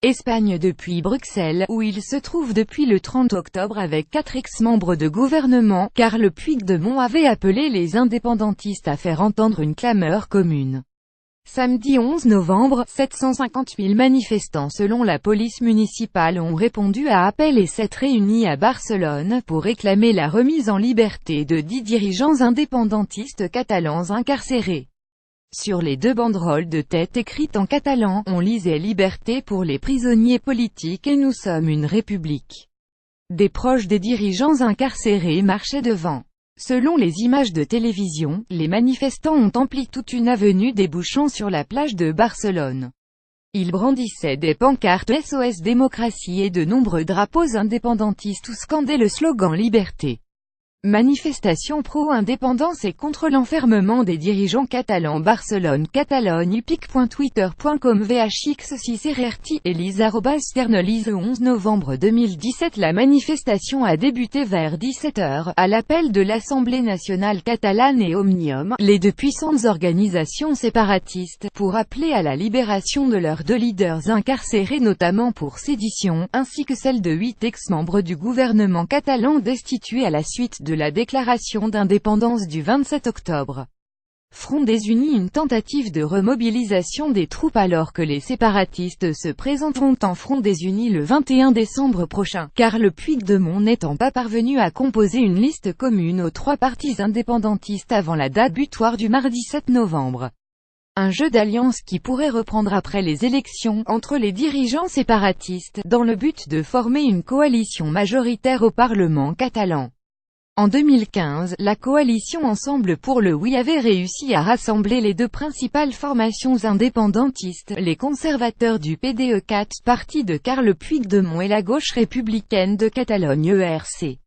Espagne depuis Bruxelles, où il se trouve depuis le 30 octobre avec 4 ex-membres de gouvernement, Carles Puigdemont avait appelé les indépendantistes à faire entendre une clameur commune. Samedi 11 novembre, 750 000 manifestants selon la police municipale ont répondu à appel et s'être réunis à Barcelone pour réclamer la remise en liberté de 10 dirigeants indépendantistes catalans incarcérés. Sur les 2 banderoles de tête écrites en catalan, on lisait « Liberté pour les prisonniers politiques et nous sommes une république ». Des proches des dirigeants incarcérés marchaient devant. Selon les images de télévision, les manifestants ont empli toute une avenue débouchant sur la plage de Barcelone. Ils brandissaient des pancartes SOS démocratie et de nombreux drapeaux indépendantistes ou scandaient le slogan « Liberté ». Manifestation pro-indépendance et contre l'enfermement des dirigeants catalans. Barcelone, Catalogne, upic.twitter.com VHX6RRT Elise @sternelise. Le 11 novembre 2017, la manifestation a débuté vers 17 h, à l'appel de l'Assemblée nationale catalane et Òmnium, les 2 puissantes organisations séparatistes, pour appeler à la libération de leurs 2 leaders incarcérés notamment pour sédition, ainsi que celle de 8 ex-membres du gouvernement catalan destitués à la suite de la déclaration d'indépendance du 27 octobre. Front des Unis. Une tentative de remobilisation des troupes alors que les séparatistes se présenteront en Front des Unis le 21 décembre prochain, Carles Puigdemont n'étant pas parvenu à composer une liste commune aux 3 partis indépendantistes avant la date butoir du mardi 7 novembre. Un jeu d'alliance qui pourrait reprendre après les élections, entre les dirigeants séparatistes, dans le but de former une coalition majoritaire au Parlement catalan. En 2015, la coalition Ensemble pour le Oui avait réussi à rassembler les 2 principales formations indépendantistes, les conservateurs du PDE4, parti de Carles Puigdemont, et la gauche républicaine de Catalogne ERC.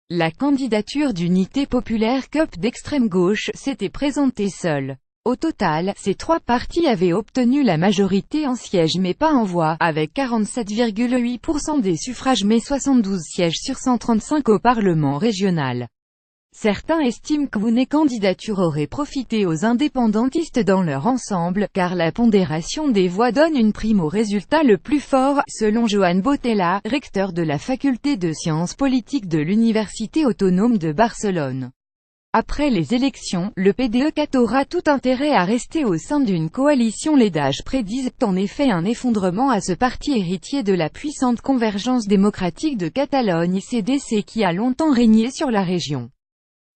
La candidature d'Unité populaire CUP d'extrême gauche s'était présentée seule. Au total, ces 3 partis avaient obtenu la majorité en sièges mais pas en voix, avec 47,8% des suffrages mais 72 sièges sur 135 au Parlement régional. Certains estiment qu'une candidature aurait profité aux indépendantistes dans leur ensemble, car la pondération des voix donne une prime au résultat le plus fort, selon Joan Botella, recteur de la faculté de sciences politiques de l'Université autonome de Barcelone. Après les élections, le PDE4 aura tout intérêt à rester au sein d'une coalition. Les DAGE prédisent en effet un effondrement à ce parti héritier de la puissante Convergence démocratique de Catalogne CDC qui a longtemps régné sur la région.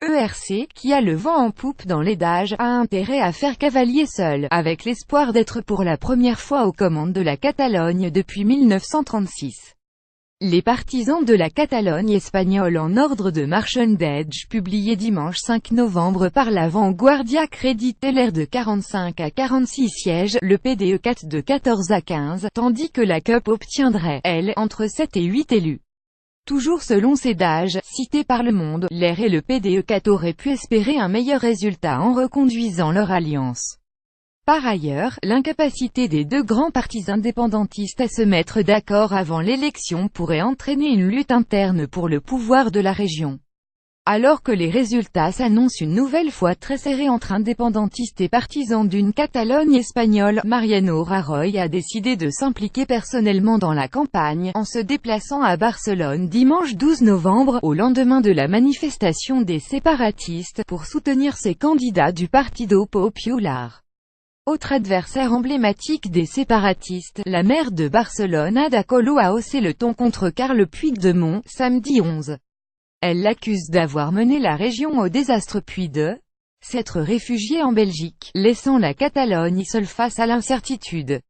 ERC, qui a le vent en poupe dans les DAGE, a intérêt à faire cavalier seul, avec l'espoir d'être pour la première fois aux commandes de la Catalogne depuis 1936. Les partisans de la Catalogne espagnole en ordre de marche. Sondage publié dimanche 5 novembre par la Vanguardia crédite LR de 45 à 46 sièges, le PDE4 de 14 à 15, tandis que la CUP obtiendrait, elle, entre 7 et 8 élus. Toujours selon ces DAGE, cités par Le Monde, LR et le PDE4 auraient pu espérer un meilleur résultat en reconduisant leur alliance. Par ailleurs, l'incapacité des 2 grands partis indépendantistes à se mettre d'accord avant l'élection pourrait entraîner une lutte interne pour le pouvoir de la région. Alors que les résultats s'annoncent une nouvelle fois très serrés entre indépendantistes et partisans d'une Catalogne espagnole, Mariano Rajoy a décidé de s'impliquer personnellement dans la campagne, en se déplaçant à Barcelone dimanche 12 novembre, au lendemain de la manifestation des séparatistes, pour soutenir ses candidats du Partido Popular. Autre adversaire emblématique des séparatistes, la maire de Barcelone Ada Colau a haussé le ton contre Carles Puigdemont, samedi 11. Elle l'accuse d'avoir mené la région au désastre puis de s'être réfugiée en Belgique, laissant la Catalogne seule face à l'incertitude.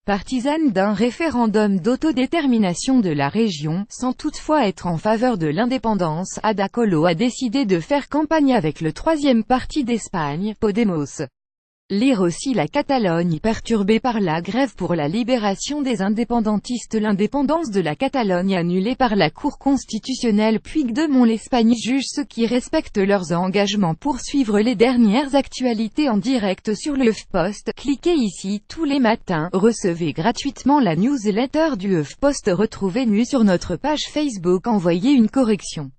Partisane d'un référendum d'autodétermination de la région, sans toutefois être en faveur de l'indépendance, Ada Colau a décidé de faire campagne avec le 3e parti d'Espagne, Podemos. Lire aussi la Catalogne perturbée par la grève pour la libération des indépendantistes. L'indépendance de la Catalogne annulée par la Cour constitutionnelle. Puigdemont. L'Espagne juge ceux qui respectent leurs engagements pour suivre les dernières actualités en direct sur le HuffPost. Cliquez ici tous les matins. Recevez gratuitement la newsletter du HuffPost. Retrouvez-nous sur notre page Facebook. Envoyez une correction.